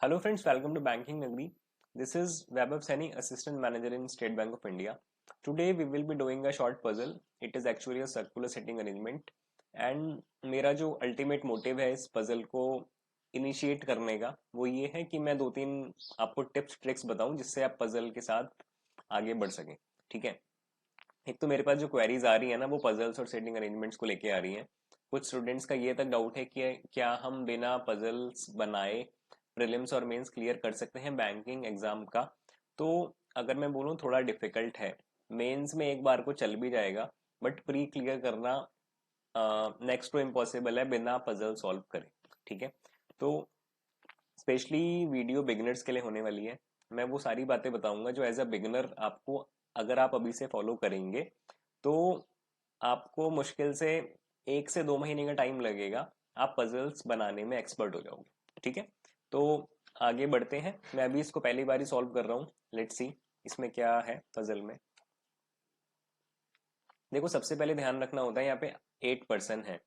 Hello friends, welcome to Banking Nagri. This is Vaibhav Saini, Assistant Manager in State Bank of India. Today we will be doing a short puzzle. It is actually a circular setting arrangement and मेरा जो ultimate motive है इस puzzle को initiate करने का वो ये है कि मैं दो तीन आपको टिप्स ट्रिक्स बताऊं जिससे आप पजल के साथ आगे बढ़ सकें। ठीक है। एक तो मेरे पास जो क्वेरीज आ रही है ना वो पजल्स और सेटिंग अरेंजमेंट्स को लेके आ रही हैं। कुछ स्टूडेंट्स का ये तक डाउट है कि क्या हम बिना पजल्स बनाए प्रीलिम्स और मेंस क्लियर कर सकते हैं बैंकिंग एग्जाम का। तो अगर मैं बोलूँ थोड़ा डिफिकल्ट है। मेंस में एक बार को चल भी जाएगा बट प्री क्लियर करना नेक्स्ट टू इम्पॉसिबल है बिना पजल सॉल्व करे। ठीक है। तो स्पेशली वीडियो बिगिनर्स के लिए होने वाली है। मैं वो सारी बातें बताऊंगा जो एज अ बिगिनर आपको अगर आप अभी से फॉलो करेंगे तो आपको मुश्किल से 1 से 2 महीने का टाइम लगेगा। आप पजल्स बनाने में एक्सपर्ट हो जाओगे। ठीक है। तो आगे बढ़ते हैं। मैं अभी इसको पहली बार ही सॉल्व कर रहा हूँ। लेट्स सी इसमें क्या है पजल में। देखो सबसे पहले ध्यान रखना होता है यहाँ पे 8 पर्सन है।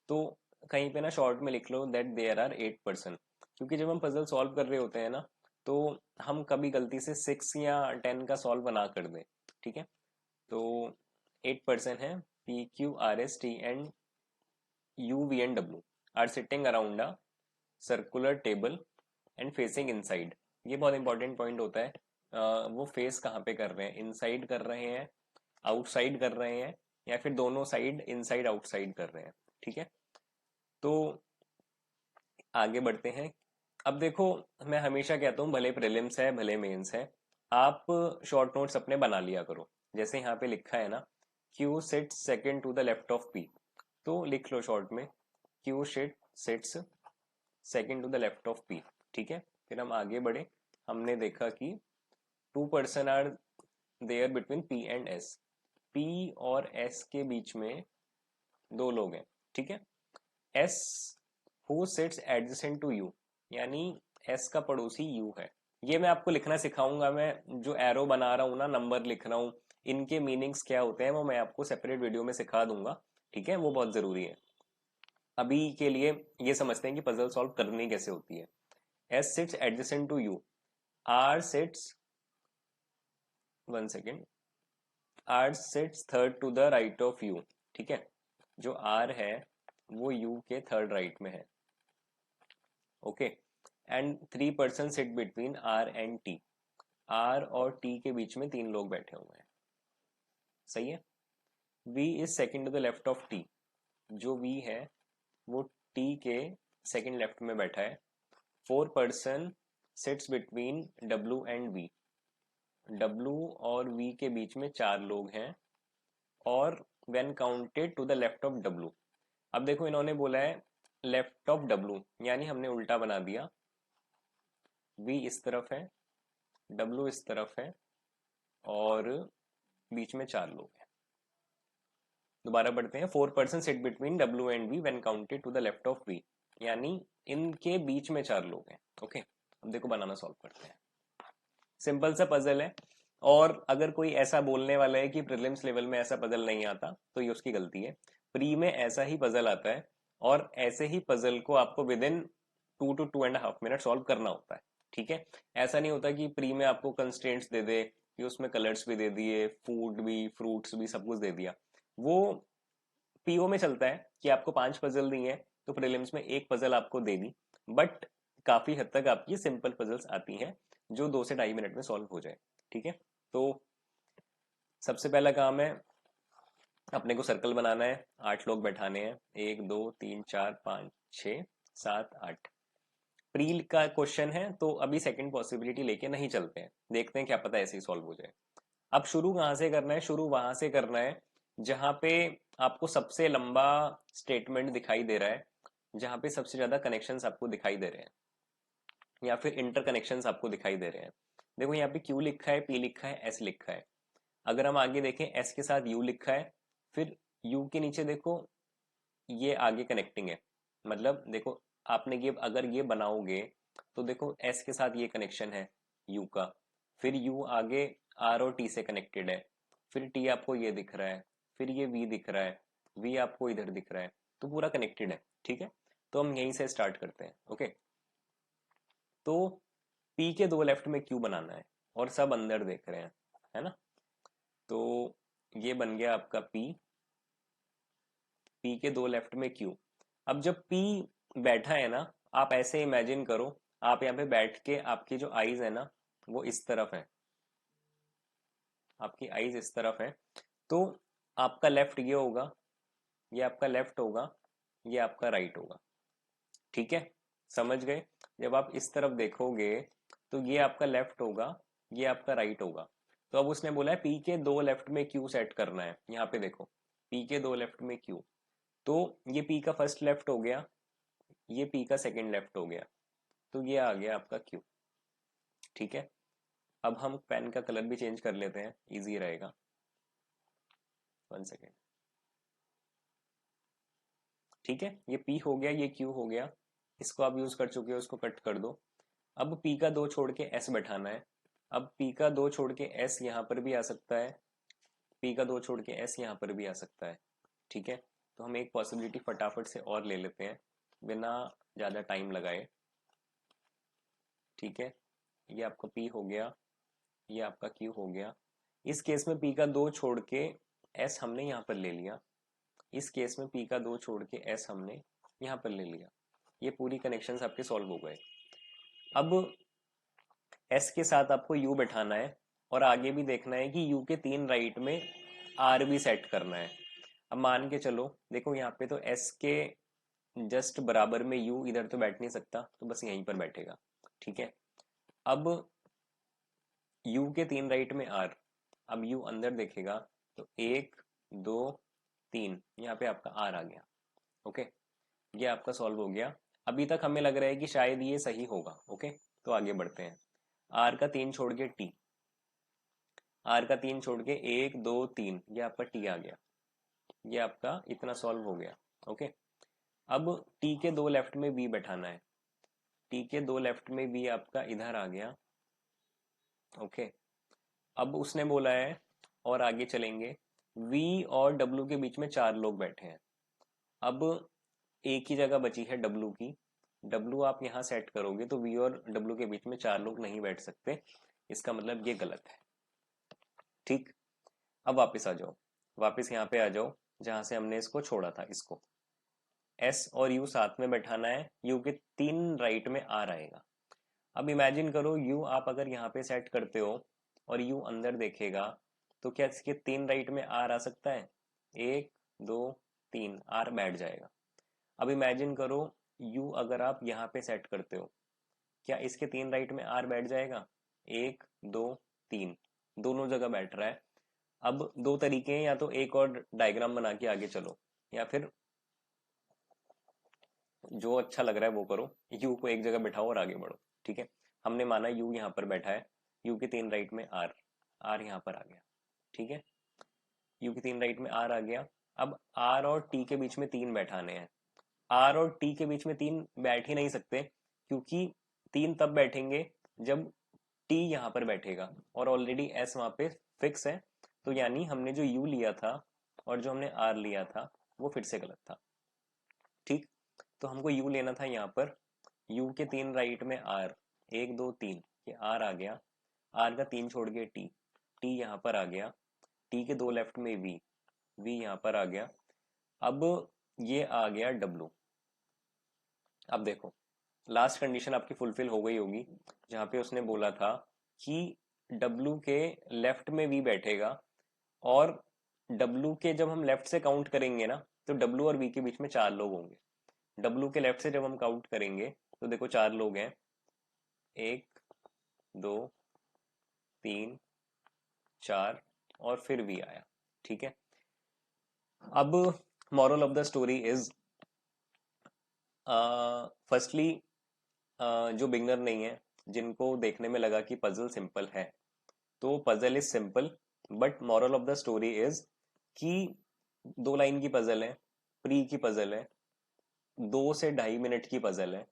तो कहीं पे ना शॉर्ट में लिख लो दैट देयर आर 8 पर्सन। क्योंकि जब हम पजल सॉल्व कर रहे होते हैं ना तो हम कभी गलती से 6 या 10 का सॉल्व बना कर दें। ठीक है। तो 8 पर्सन है। PQRST and UVNW are sitting around a circular table and facing inside. ये बहुत इंपॉर्टेंट पॉइंट होता है। वो फेस कहाँ पे कर रहे हैं, इनसाइड कर रहे हैं, आउटसाइड कर रहे हैं, या फिर दोनों साइड इनसाइड आउटसाइड कर रहे हैं। ठीक है। तो आगे बढ़ते हैं। अब देखो मैं हमेशा कहता हूँ भले प्रीलिम्स है भले मेंस है, आप शॉर्ट नोट्स अपने बना लिया करो। जैसे यहाँ पे लिखा है ना, Q sits second to the left of P. तो लिख लो शॉर्ट में, Q sits second to the left of P. ठीक है। फिर हम आगे बढ़े। हमने देखा कि 2 person are there between P and S. P और एस के बीच में दो लोग हैं। ठीक है। S who sits adjacent to U, यानी एस का पड़ोसी यू है। ये मैं आपको लिखना सिखाऊंगा। मैं जो एरो बना रहा हूँ ना, नंबर लिख रहा हूँ, इनके मीनिंग्स क्या होते हैं वो मैं आपको सेपरेट वीडियो में सिखा दूंगा। ठीक है। वो बहुत जरूरी है। अभी के लिए ये समझते हैं कि पजल सॉल्व करनी कैसे होती है। S sits adjacent to U, R sits, one second, R sits third to the right of U. ठीक है। जो आर है वो यू के थर्ड राइट में है। Okay. And 3 person sit between R and T. R और टी के बीच में तीन लोग बैठे हुए हैं। सही है। V is second to the left of T. जो वी है वो टी के सेकेंड लेफ्ट में बैठा है। 4 person sits between W and V. W और वी के बीच में चार लोग हैं। और when counted to the left of W. अब देखो इन्होंने बोला है लेफ्ट ऑफ डब्ल्यू, यानी हमने उल्टा बना दिया। वी इस तरफ है, डब्ल्यू इस तरफ है, और बीच में चार लोग हैं। दोबारा पढ़ते हैं। 4 person sit between W and V when counted to the left of V, यानी इनके बीच में चार लोग हैं। ओके। अब देखो बनाना सॉल्व करते हैं। सिंपल सा पजल है। और अगर कोई ऐसा बोलने वाला है कि प्रीलिम्स लेवल में ऐसा पजल नहीं आता तो ये उसकी गलती है। प्री में ऐसा ही पजल आता है और ऐसे ही पजल को आपको with in 2 to 2.5 minute solve करना होता है। ठीक है। ऐसा नहीं होता कि प्री में आपको कंस्ट्रेंट्स दे दे कि उसमें कलर्स भी दे दिए, फूड भी, फ्रूट्स भी, सब कुछ दे दिया। वो पीओ में चलता है कि आपको 5 पजल दी है तो प्रीलिम्स में एक पजल आपको दे दी। बट काफी हद तक आपकी सिंपल पजल्स आती हैं जो 2 से ढाई मिनट में सॉल्व हो जाए। ठीक है। तो सबसे पहला काम है, अपने को सर्कल बनाना है। 8 लोग बैठाने हैं, 1 2 3 4 5 6 7 8। प्री का क्वेश्चन है तो अभी सेकंड पॉसिबिलिटी लेके नहीं चलते हैं, देखते हैं क्या पता ऐसे ही सॉल्व हो जाए। अब शुरू कहाँ से करना है? शुरू वहां से करना है जहां पे आपको सबसे लंबा स्टेटमेंट दिखाई दे रहा है, जहां पे सबसे ज्यादा कनेक्शंस आपको दिखाई दे रहे हैं या फिर इंटर कनेक्शंस आपको दिखाई दे रहे हैं। देखो यहाँ पे क्यू लिखा है, पी लिखा है, एस लिखा है। अगर हम आगे देखें, एस के साथ यू लिखा है, फिर यू के नीचे देखो ये आगे कनेक्टिंग है। मतलब देखो आपने ये अगर ये बनाओगे तो देखो एस के साथ ये कनेक्शन है यू का, फिर यू आगे आर और टी से कनेक्टेड है, फिर टी आपको ये दिख रहा है, फिर ये वी दिख रहा है, वी आपको इधर दिख रहा है, तो पूरा कनेक्टेड है। ठीक है। तो हम यहीं से स्टार्ट करते हैं। ओके। तो पी के दो लेफ्ट में क्यू बनाना है और सब अंदर देख रहे हैं, है ना। तो ये बन गया आपका पी, पी के दो लेफ्ट में क्यू। अब जब पी बैठा है ना, आप ऐसे इमेजिन करो, आप यहाँ पे बैठ के आपकी जो आईज है ना वो इस तरफ है, आपकी आईज इस तरफ है। तो आपका लेफ्ट ये होगा, ये आपका लेफ्ट होगा, ये आपका राइट होगा। ठीक है, समझ गए। जब आप इस तरफ देखोगे तो ये आपका लेफ्ट होगा, ये आपका राइट होगा। तो अब उसने बोला है पी के दो लेफ्ट में क्यू सेट करना है। यहाँ पे देखो, पी के दो लेफ्ट में क्यू, तो ये पी का फर्स्ट लेफ्ट हो गया, ये पी का सेकंड लेफ्ट हो गया, तो ये आ गया आपका क्यू। ठीक है, अब हम पेन का कलर भी चेंज कर लेते हैं, इजी रहेगा। 1 सेकेंड। ठीक है, ये पी हो गया, ये क्यू हो गया, इसको आप यूज कर चुके हो, उसको कट कर दो। अब पी का दो छोड़ के एस बैठाना है। अब पी का दो छोड़ के एस यहाँ पर भी आ सकता है, पी का दो छोड़ के एस यहाँ पर भी आ सकता है। ठीक है, तो हम एक पॉसिबिलिटी फटाफट से और ले लेते हैं बिना ज़्यादा टाइम लगाए। ठीक है, ये आपका पी हो गया, ये आपका क्यू हो गया। इस केस में पी का दो छोड़ के एस हमने यहाँ पर ले लिया, इस केस में पी का दो छोड़ के एस हमने यहाँ पर ले लिया। ये पूरी कनेक्शंस आपके सॉल्व हो गए। अब एस के साथ आपको यू बैठाना है और आगे भी देखना है कि यू के तीन राइट में आर भी सेट करना है। अब मान के चलो, देखो यहाँ पे तो एस के जस्ट बराबर में यू इधर तो बैठ नहीं सकता, तो बस यहीं पर बैठेगा। ठीक है, अब यू के तीन राइट में आर, अब यू अंदर देखेगा तो 1 2 3, यहाँ पे आपका आर आ गया। ओके, ये आपका सॉल्व हो गया। अभी तक हमें लग रहा है कि शायद ये सही होगा। ओके, तो आगे बढ़ते हैं। आर का तीन छोड़ के टी, आर का तीन छोड़ के 1 2 3, ये आपका टी आ गया, ये आपका इतना सॉल्व हो गया। ओके, अब टी के दो लेफ्ट में बी बैठाना है, टी के दो लेफ्ट में बी आपका इधर आ गया। ओके, अब उसने बोला है और आगे चलेंगे, V और W के बीच में चार लोग बैठे हैं। अब एक ही जगह बची है W की, W आप यहाँ सेट करोगे तो V और W के बीच में चार लोग नहीं बैठ सकते, इसका मतलब ये गलत है। ठीक, अब वापस आ जाओ, वापस यहाँ पे आ जाओ जहां से हमने इसको छोड़ा था। इसको S और U साथ में बैठाना है, U के तीन राइट में R आएगा। अब इमेजिन करो U आप अगर यहाँ पे सेट करते हो और U अंदर देखेगा तो क्या इसके तीन राइट में R आ सकता है? 1 2 3, R बैठ जाएगा। अब इमेजिन करो U अगर आप यहाँ पे सेट करते हो, क्या इसके तीन राइट में R बैठ जाएगा? 1 2 3, दोनों जगह बैठ रहा है। अब दो तरीके हैं, या तो एक और डायग्राम बना के आगे चलो, या फिर जो अच्छा लग रहा है वो करो। यू को एक जगह बैठाओ और आगे बढ़ो। ठीक है, हमने माना यू यहाँ पर बैठा है, यू के तीन राइट में आर, आर यहाँ पर आ गया। ठीक है, यू के तीन राइट में आर आ गया। अब आर और टी के बीच में तीन बैठाने हैं। आर और टी के बीच में तीन बैठ ही नहीं सकते, क्योंकि तीन तब बैठेंगे जब टी यहाँ पर बैठेगा और ऑलरेडी एस वहां पे फिक्स है। तो यानी हमने जो यू लिया था और जो हमने आर लिया था वो फिर से गलत था। ठीक, तो हमको यू लेना था यहाँ पर, यू के तीन राइट में आर, 1 2 3, ये आर आ गया। आर का तीन छोड़ के टी, टी यहाँ पर आ गया। टी के दो लेफ्ट में वी, वी यहाँ पर आ गया। अब ये आ गया डब्लू। अब देखो, लास्ट कंडीशन आपकी फुलफिल हो गई होगी, जहाँ पे उसने बोला था कि डब्लू के लेफ्ट में वी बैठेगा, और डब्लू के जब हम लेफ्ट से काउंट करेंगे ना तो डब्लू और वी के बीच में चार लोग होंगे। डब्लू के लेफ्ट से जब हम काउंट करेंगे तो देखो चार लोग हैं, 1 2 3 4, और फिर भी आया। ठीक है, अब moral of the story is, firstly जो बिगनर नहीं है, जिनको देखने में लगा कि पजल सिंपल है, तो puzzle is simple, but moral of the story is कि 2 लाइन की पजल है, प्री की पजल है, 2 से 2.5 मिनट की पजल है,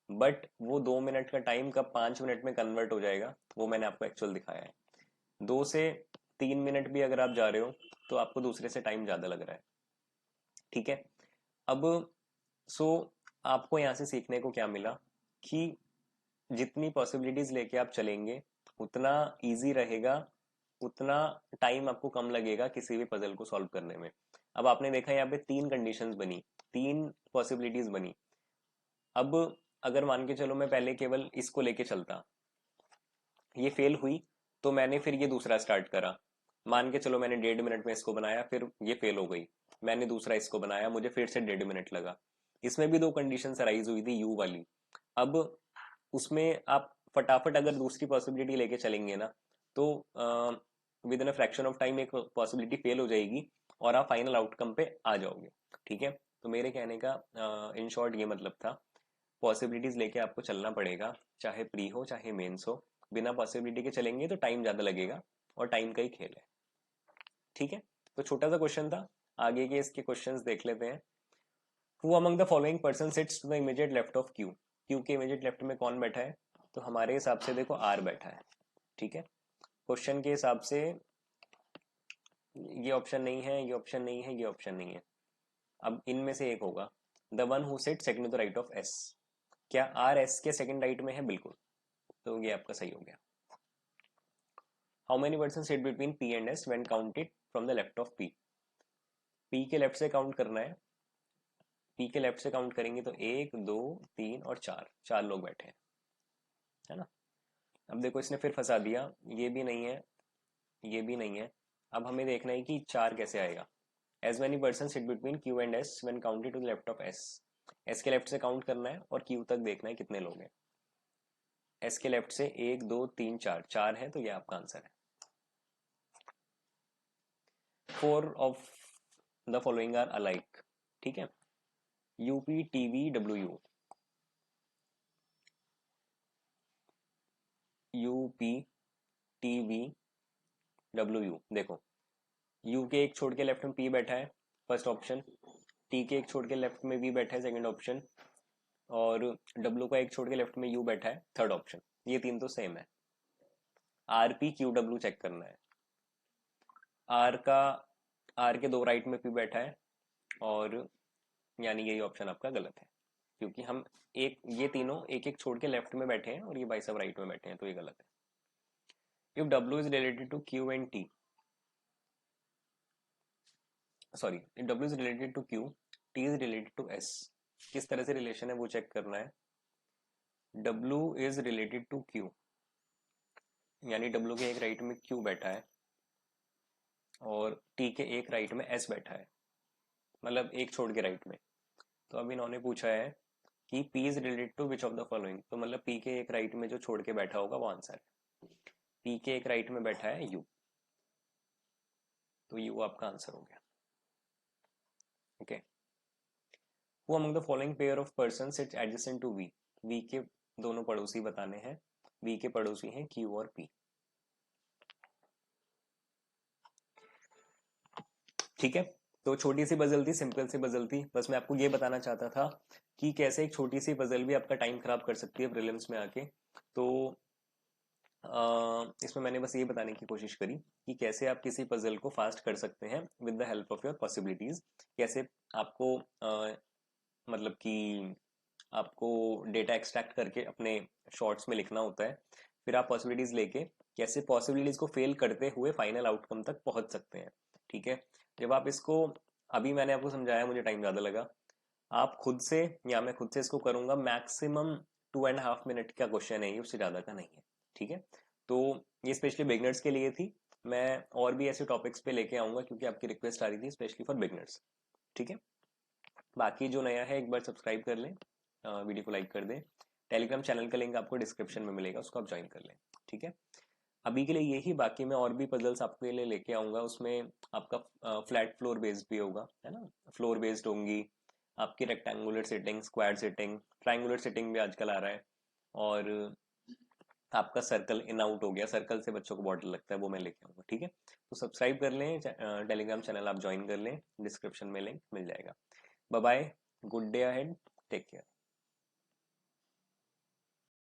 बट वो 2 मिनट का टाइम कब 5 मिनट में कन्वर्ट हो जाएगा वो मैंने आपको एक्चुअल दिखाया है। 2 से 3 मिनट भी अगर आप जा रहे हो तो आपको दूसरे से टाइम ज्यादा लग रहा है। ठीक है, अब सो आपको यहाँ से सीखने को क्या मिला कि जितनी पॉसिबिलिटीज लेके आप चलेंगे उतना इजी रहेगा, उतना टाइम आपको कम लगेगा किसी भी पजल को सॉल्व करने में। अब आपने देखा यहाँ पे 3 कंडीशंस बनी, 3 पॉसिबिलिटीज बनी। अब अगर मान के चलो मैं पहले केवल इसको लेके चलता, ये फेल हुई, तो मैंने फिर ये दूसरा स्टार्ट करा। मान के चलो मैंने 1.5 मिनट में इसको बनाया, फिर ये फेल हो गई, मैंने दूसरा इसको बनाया, मुझे फिर से 1.5 मिनट लगा। इसमें भी 2 कंडीशन अराइज हुई थी यू वाली। अब उसमें आप फटाफट अगर दूसरी पॉसिबिलिटी लेके चलेंगे ना, तो with in a fraction of time एक पॉसिबिलिटी फेल हो जाएगी और आप फाइनल आउटकम पे आ जाओगे। ठीक है, तो मेरे कहने का इन शॉर्ट ये मतलब था, पॉसिबिलिटीज लेके आपको चलना पड़ेगा, चाहे प्री हो चाहे मेंस हो। बिना पॉसिबिलिटी के चलेंगे तो टाइम ज्यादा लगेगा, और टाइम का ही खेल है। ठीक है, तो छोटा सा क्वेश्चन था, आगे के इसके क्वेश्चंस देख लेते हैं। Who among the following person sits to the immediate left of Q. Q के इमीडिएट लेफ्ट में कौन बैठा है? तो हमारे हिसाब से देखो आर बैठा है। ठीक है, क्वेश्चन के हिसाब से ये ऑप्शन नहीं है, ये ऑप्शन नहीं है, ये ऑप्शन नहीं है। अब इनमें से एक होगा, the one who sit second to the right of S. क्या आर एस के सेकंड राइट में है? बिल्कुल, तो ये आपका सही हो गया। How many person sit between P and S when counted from the left of P. P के लेफ्ट से काउंट करना है, पी के लेफ्ट से काउंट करेंगे तो 1 2 3 और 4, 4 लोग बैठे हैं, है ना। अब देखो इसने फिर फंसा दिया, ये भी नहीं है, ये भी नहीं है। अब हमें देखना है कि 4 कैसे आएगा। As many person sit between Q and S when counted to the left of S. S के लेफ्ट से काउंट करना है और क्यू तक देखना है कितने लोग हैं। एस के लेफ्ट से 1 2 3 4, 4 है, तो ये आपका आंसर है। 4 of the following are alike. ठीक है, U P T V W U, U P T V W U. देखो यू के एक छोड़ के लेफ्ट में पी बैठा है, फर्स्ट ऑप्शन। टी के एक छोड़ के लेफ्ट में वी बैठा है, सेकंड ऑप्शन। और डब्ल्यू का एक छोड़ के लेफ्ट में यू बैठा है, थर्ड ऑप्शन। ये 3 तो सेम है। R P Q W check करना है। आर का, आर के 2 राइट में पी बैठा है, और यानी यही ऑप्शन आपका गलत है, क्योंकि हम एक, ये तीनों एक एक छोड़ के लेफ्ट में बैठे हैं और ये भाई सब राइट में बैठे हैं, तो ये गलत है। If W is related to Q and T, sorry, if W is related to Q, T is related to S. किस तरह से रिलेशन है वो चेक करना है। W is related to Q, यानी डब्ल्यू के एक राइट में क्यू बैठा है और टी के एक राइट में एस बैठा है, मतलब एक छोड़ के राइट में। तो अब इन्होंने पूछा है कि P is related to which of the following, तो मतलब पी के एक राइट में जो छोड़ के बैठा होगा वो आंसर है। पी के एक राइट में बैठा है यू, तो यू आपका आंसर हो गया। Okay, who among the following pair of person sits adjacent to V. V के दोनों पड़ोसी बताने हैं, वी के पड़ोसी हैं क्यू और पी। ठीक है, तो छोटी सी पजल थी, सिंपल सी पजल थी, बस मैं आपको ये बताना चाहता था कि कैसे एक छोटी सी पजल भी आपका टाइम खराब कर सकती है प्रीलिम्स में आके। तो इसमें मैंने बस ये बताने की कोशिश करी कि कैसे आप किसी पजल को फास्ट कर सकते हैं with the help of your possibilities. कैसे आपको मतलब कि आपको डेटा एक्सट्रैक्ट करके अपने शॉर्ट्स में लिखना होता है, फिर आप पॉसिबिलिटीज लेके कैसे पॉसिबिलिटीज को फेल करते हुए फाइनल आउटकम तक पहुंच सकते हैं। ठीक है, जब आप इसको, अभी मैंने आपको समझाया, मुझे टाइम ज़्यादा लगा, आप खुद से या मैं खुद से इसको करूंगा, मैक्सिमम 2.5 मिनट का क्वेश्चन है ये, उससे ज़्यादा का नहीं है। ठीक है, तो ये स्पेशली बिगनर्स के लिए थी। मैं और भी ऐसे टॉपिक्स पे लेके आऊंगा क्योंकि आपकी रिक्वेस्ट आ रही थी स्पेशली फॉर बिगनर्स। ठीक है, बाकी जो नया है एक बार सब्सक्राइब कर लें, वीडियो को लाइक कर दें। टेलीग्राम चैनल का लिंक आपको डिस्क्रिप्शन में मिलेगा, उसको आप ज्वाइन कर लें। ठीक है, अभी के लिए यही, बाकी मैं और भी पजल्स आपके लिए लेके आऊंगा, उसमें आपका फ्लैट फ्लोर बेस्ड भी होगा, है ना। फ्लोर बेस्ड होंगी आपकी, rectangular sitting, square sitting, triangular sitting भी आजकल आ रहा है, और आपका सर्कल इन आउट हो गया, सर्कल से बच्चों को बॉर्डर लगता है, वो मैं लेके आऊंगा। ठीक है, तो सब्सक्राइब कर लें, टेलीग्राम चैनल आप ज्वाइन कर लें, डिस्क्रिप्शन में लिंक मिल जाएगा। Bye bye, good day ahead, take care.